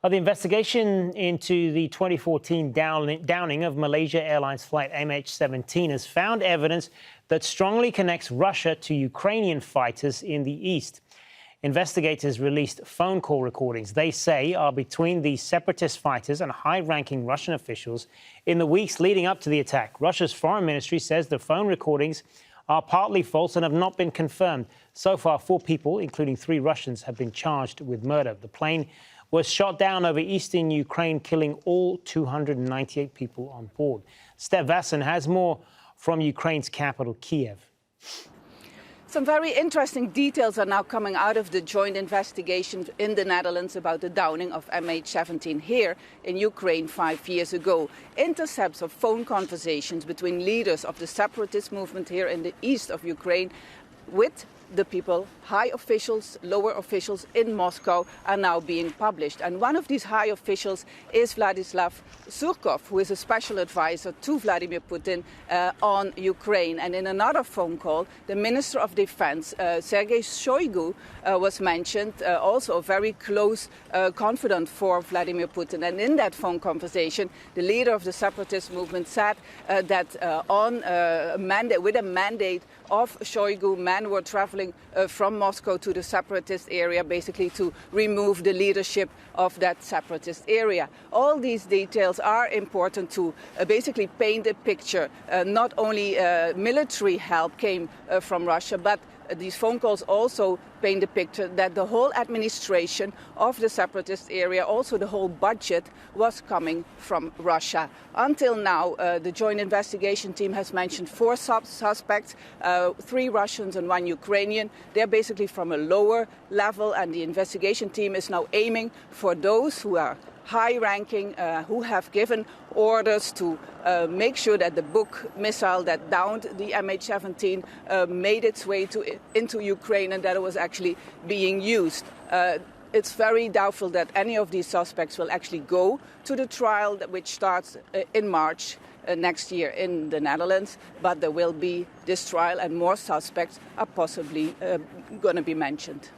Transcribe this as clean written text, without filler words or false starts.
The investigation into the 2014 downing of Malaysia Airlines flight MH17 has found evidence that strongly connects Russia to Ukrainian fighters in the east. Investigators released phone call recordings they say are between the separatist fighters and high-ranking Russian officials in the weeks leading up to the attack. Russia's foreign ministry says the phone recordings are partly false and have not been confirmed. So far, 4 people, including 3 Russians, have been charged with murder. The plane was shot down over eastern Ukraine, killing all 298 people on board. Vaessen has more from Ukraine's capital, Kyiv. Some very interesting details are now coming out of the joint investigation in the Netherlands about the downing of MH17 here in Ukraine 5 years ago. Intercepts of phone conversations between leaders of the separatist movement here in the east of Ukraine with the people, high officials, lower officials in Moscow, are now being published. And one of these high officials is Vladislav Surkov, who is a special advisor to Vladimir Putin on Ukraine. And in another phone call, the Minister of Defense, Sergei Shoigu, was mentioned, also a very close confidant for Vladimir Putin. And in that phone conversation, the leader of the separatist movement said that with a mandate of Shoigu, men were traveling from Moscow to the separatist area, basically to remove the leadership of that separatist area. All these details are important to basically paint a picture. Not only military help came from Russia, but these phone calls also paint a picture that the whole administration of the separatist area, also the whole budget, was coming from Russia. Until now, the joint investigation team has mentioned 4 suspects, 3 Russians and 1 Ukrainian. They're basically from a lower level, and the investigation team is now aiming for those who are high-ranking, who have given orders to make sure that the Buk missile that downed the MH17 made its way into Ukraine and that it was actually being used. It's very doubtful that any of these suspects will actually go to the trial, which starts in March next year in the Netherlands, but there will be this trial and more suspects are possibly going to be mentioned.